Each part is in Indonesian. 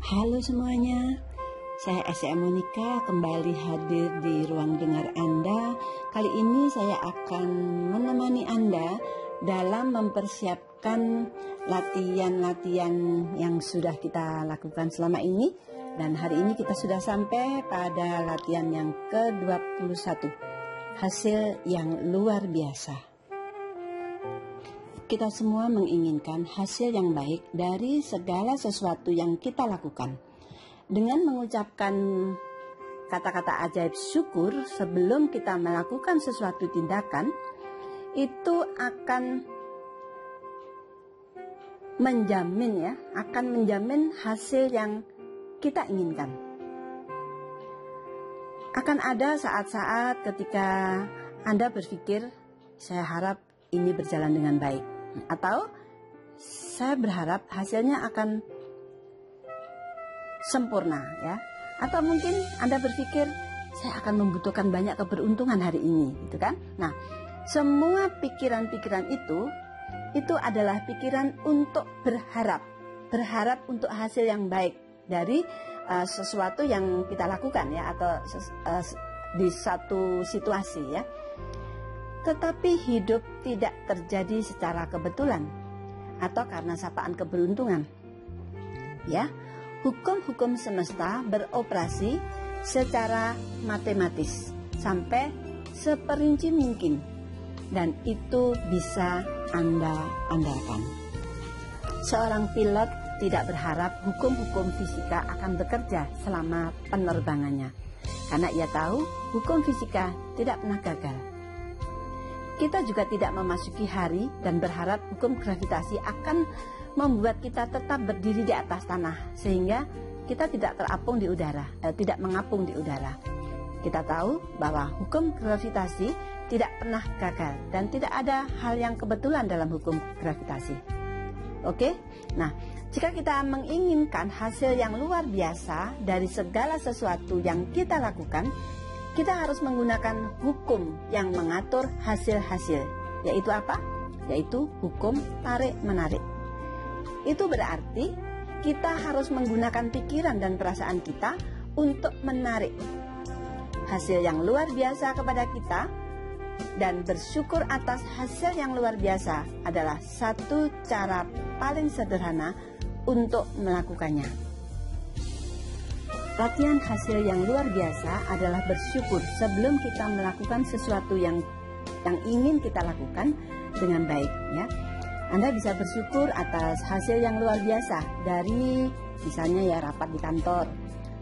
Halo semuanya, saya S.M. Monica kembali hadir di ruang dengar Anda. Kali ini saya akan menemani Anda dalam mempersiapkan latihan-latihan yang sudah kita lakukan selama ini. Dan hari ini kita sudah sampai pada latihan yang ke-21, hasil yang luar biasa. Kita semua menginginkan hasil yang baik dari segala sesuatu yang kita lakukan. Dengan mengucapkan kata-kata ajaib syukur sebelum kita melakukan sesuatu tindakan, itu akan menjamin hasil yang kita inginkan. Akan ada saat-saat ketika Anda berpikir, saya harap ini berjalan dengan baik. Atau saya berharap hasilnya akan sempurna ya. Atau mungkin Anda berpikir saya akan membutuhkan banyak keberuntungan hari ini, gitu kan? Nah, semua pikiran-pikiran itu adalah pikiran untuk berharap untuk hasil yang baik dari sesuatu yang kita lakukan ya, atau di satu situasi ya. Tetapi hidup tidak terjadi secara kebetulan atau karena sapaan keberuntungan. Ya, hukum-hukum semesta beroperasi secara matematis sampai seperinci mungkin, dan itu bisa Anda andalkan. Seorang pilot tidak berharap hukum-hukum fisika akan bekerja selama penerbangannya, karena ia tahu hukum fisika tidak pernah gagal. Kita juga tidak memasuki hari dan berharap hukum gravitasi akan membuat kita tetap berdiri di atas tanah, sehingga kita tidak terapung di udara, tidak mengapung di udara. Kita tahu bahwa hukum gravitasi tidak pernah gagal dan tidak ada hal yang kebetulan dalam hukum gravitasi. Oke? Nah, jika kita menginginkan hasil yang luar biasa dari segala sesuatu yang kita lakukan, kita harus menggunakan hukum yang mengatur hasil-hasil. Yaitu apa? Yaitu hukum tarik-menarik. Itu berarti kita harus menggunakan pikiran dan perasaan kita untuk menarik hasil yang luar biasa kepada kita, dan bersyukur atas hasil yang luar biasa adalah satu cara paling sederhana untuk melakukannya. Latihan hasil yang luar biasa adalah bersyukur sebelum kita melakukan sesuatu yang ingin kita lakukan dengan baik ya. Anda bisa bersyukur atas hasil yang luar biasa dari misalnya ya rapat di kantor,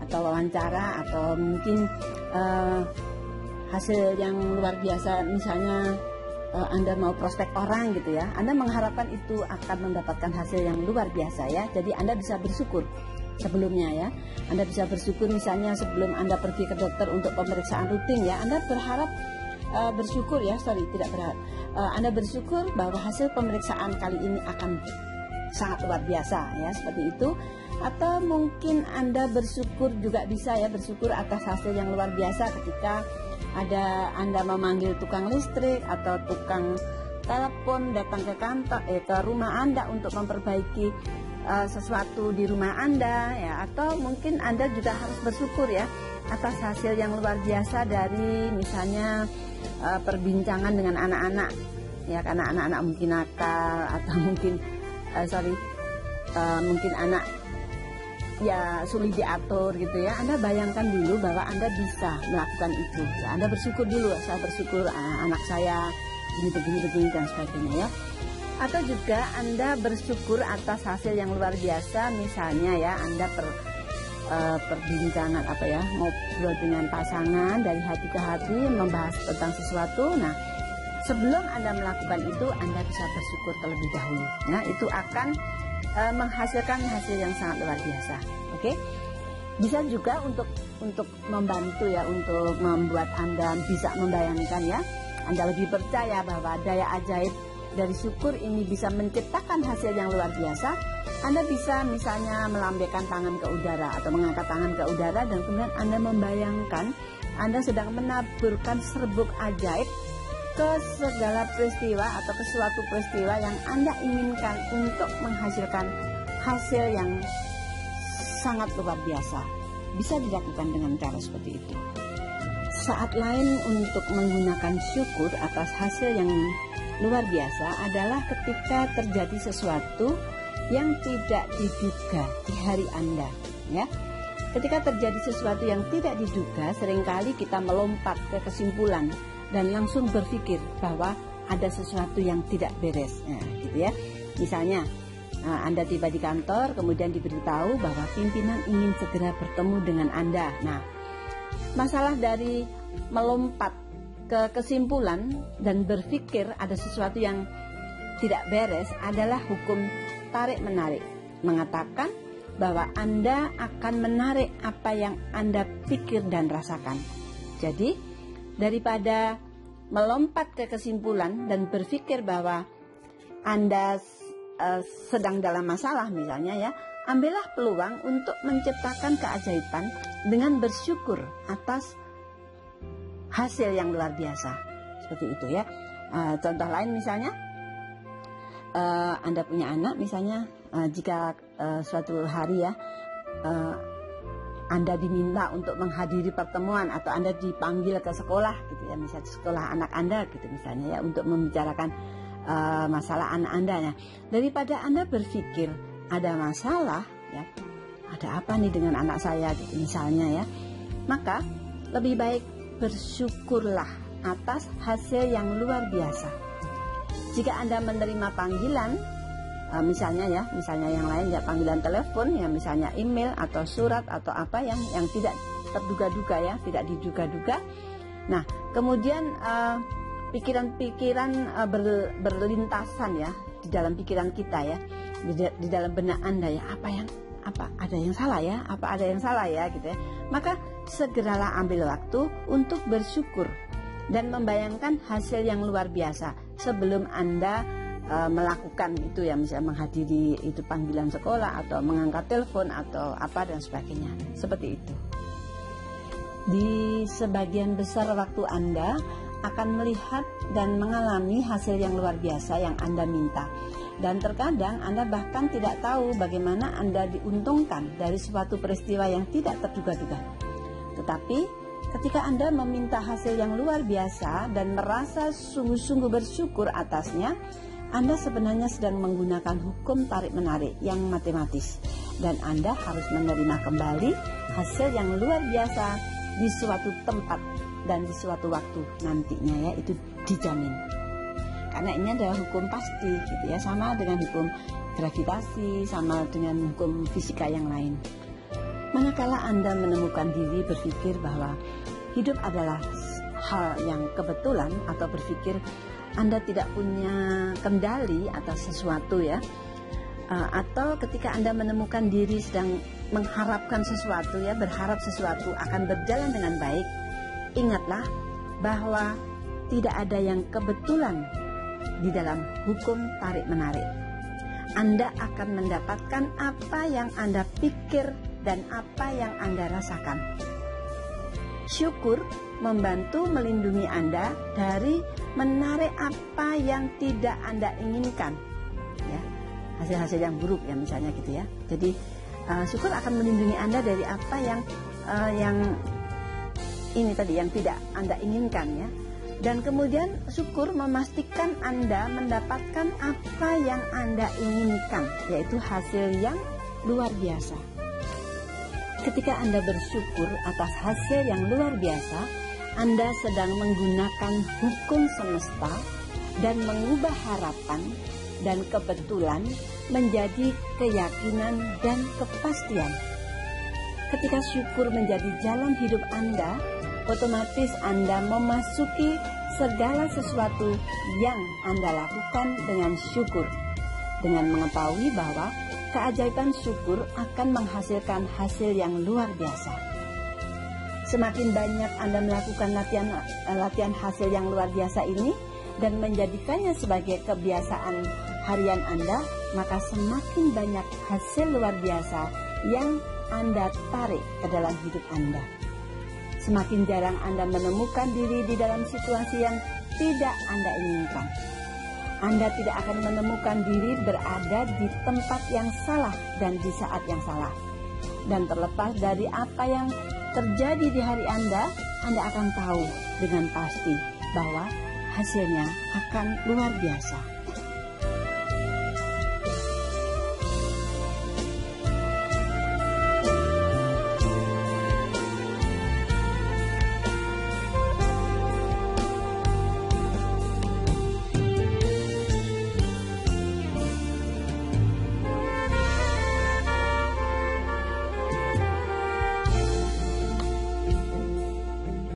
atau wawancara, atau mungkin hasil yang luar biasa misalnya Anda mau prospek orang gitu ya. Anda mengharapkan itu akan mendapatkan hasil yang luar biasa ya. Jadi Anda bisa bersyukur sebelumnya ya. Anda bisa bersyukur misalnya sebelum Anda pergi ke dokter untuk pemeriksaan rutin ya. Anda berharap Anda bersyukur bahwa hasil pemeriksaan kali ini akan sangat luar biasa ya, seperti itu. Atau mungkin Anda bersyukur juga bisa ya, bersyukur atas hasil yang luar biasa ketika Anda memanggil tukang listrik atau tukang telepon datang ke kantor ke rumah Anda untuk memperbaiki sesuatu di rumah Anda ya. Atau mungkin Anda juga harus bersyukur ya atas hasil yang luar biasa dari misalnya perbincangan dengan anak-anak ya, karena anak-anak mungkin nakal, atau mungkin mungkin anak ya sulit diatur gitu ya. Anda bayangkan dulu bahwa Anda bisa melakukan itu ya. Anda bersyukur dulu, saya bersyukur anak saya begini dan sebagainya ya. Atau juga Anda bersyukur atas hasil yang luar biasa, misalnya ya Anda perbincangan ngobrol dengan pasangan dari hati ke hati, membahas tentang sesuatu. Nah, sebelum Anda melakukan itu, Anda bisa bersyukur terlebih dahulu. Nah, itu akan menghasilkan hasil yang sangat luar biasa. Oke? Bisa juga untuk membantu ya, untuk membuat Anda bisa membayangkan ya, Anda lebih percaya bahwa daya ajaib dari syukur ini bisa menciptakan hasil yang luar biasa. Anda bisa misalnya melambaikan tangan ke udara atau mengangkat tangan ke udara, dan kemudian Anda membayangkan Anda sedang menaburkan serbuk ajaib ke segala peristiwa atau ke suatu peristiwa yang Anda inginkan untuk menghasilkan hasil yang sangat luar biasa. Bisa dilakukan dengan cara seperti itu. Saat lain untuk menggunakan syukur atas hasil yang luar biasa adalah ketika terjadi sesuatu yang tidak diduga di hari Anda, ya. Ketika terjadi sesuatu yang tidak diduga, seringkali kita melompat ke kesimpulan dan langsung berpikir bahwa ada sesuatu yang tidak beres, nah, gitu ya. Misalnya, Anda tiba di kantor, kemudian diberitahu bahwa pimpinan ingin segera bertemu dengan Anda. Nah, masalah dari melompat ke kesimpulan dan berpikir ada sesuatu yang tidak beres adalah hukum tarik-menarik, mengatakan bahwa Anda akan menarik apa yang Anda pikir dan rasakan. Jadi, daripada melompat ke kesimpulan dan berpikir bahwa Anda sedang dalam masalah misalnya ya, ambillah peluang untuk menciptakan keajaiban dengan bersyukur atas hasil yang luar biasa. Seperti itu ya. Contoh lain misalnya, Anda punya anak misalnya, jika suatu hari ya Anda diminta untuk menghadiri pertemuan atau Anda dipanggil ke sekolah gitu ya, misalnya sekolah anak Anda gitu misalnya ya, untuk membicarakan masalah anak Anda ya. Daripada Anda berpikir ada masalah ya, ada apa nih dengan anak saya gitu misalnya ya, maka lebih baik bersyukurlah atas hasil yang luar biasa. Jika Anda menerima panggilan, misalnya yang lain ya, panggilan telepon ya, misalnya email atau surat atau apa yang tidak terduga-duga ya, tidak diduga-duga. Nah, kemudian pikiran-pikiran berlintasan ya di dalam pikiran kita ya, di dalam benak Anda ya, apa ada yang salah ya gitu ya. Maka segeralah ambil waktu untuk bersyukur dan membayangkan hasil yang luar biasa sebelum Anda melakukan itu ya, misalnya menghadiri itu panggilan sekolah atau mengangkat telepon atau apa dan sebagainya. Seperti itu. Di sebagian besar waktu Anda akan melihat dan mengalami hasil yang luar biasa yang Anda minta. Dan terkadang Anda bahkan tidak tahu bagaimana Anda diuntungkan dari suatu peristiwa yang tidak terduga-duga. Tetapi ketika Anda meminta hasil yang luar biasa dan merasa sungguh-sungguh bersyukur atasnya, Anda sebenarnya sedang menggunakan hukum tarik-menarik yang matematis. Dan Anda harus menerima kembali hasil yang luar biasa di suatu tempat dan di suatu waktu nantinya ya, itu dijamin. Karena ini adalah hukum pasti gitu ya, sama dengan hukum gravitasi, sama dengan hukum fisika yang lain. Manakala Anda menemukan diri berpikir bahwa hidup adalah hal yang kebetulan, atau berpikir Anda tidak punya kendali atas sesuatu ya, atau ketika Anda menemukan diri sedang mengharapkan sesuatu ya, berharap sesuatu akan berjalan dengan baik, ingatlah bahwa tidak ada yang kebetulan di dalam hukum tarik-menarik. Anda akan mendapatkan apa yang Anda pikir dan apa yang Anda rasakan. Syukur membantu melindungi Anda dari menarik apa yang tidak Anda inginkan ya, hasil-hasil yang buruk ya misalnya gitu ya. Jadi syukur akan melindungi Anda dari apa yang ini tadi yang tidak Anda inginkan ya. Dan kemudian syukur memastikan Anda mendapatkan apa yang Anda inginkan, yaitu hasil yang luar biasa. Ketika Anda bersyukur atas hasil yang luar biasa, Anda sedang menggunakan hukum semesta dan mengubah harapan dan kebetulan menjadi keyakinan dan kepastian. Ketika syukur menjadi jalan hidup Anda, otomatis Anda memasuki segala sesuatu yang Anda lakukan dengan syukur, dengan mengetahui bahwa keajaiban syukur akan menghasilkan hasil yang luar biasa. Semakin banyak Anda melakukan latihan hasil yang luar biasa ini dan menjadikannya sebagai kebiasaan harian Anda, maka semakin banyak hasil luar biasa yang Anda tarik ke dalam hidup Anda. Semakin jarang Anda menemukan diri di dalam situasi yang tidak Anda inginkan. Anda tidak akan menemukan diri berada di tempat yang salah dan di saat yang salah. Dan terlepas dari apa yang terjadi di hari Anda akan tahu dengan pasti bahwa hasilnya akan luar biasa.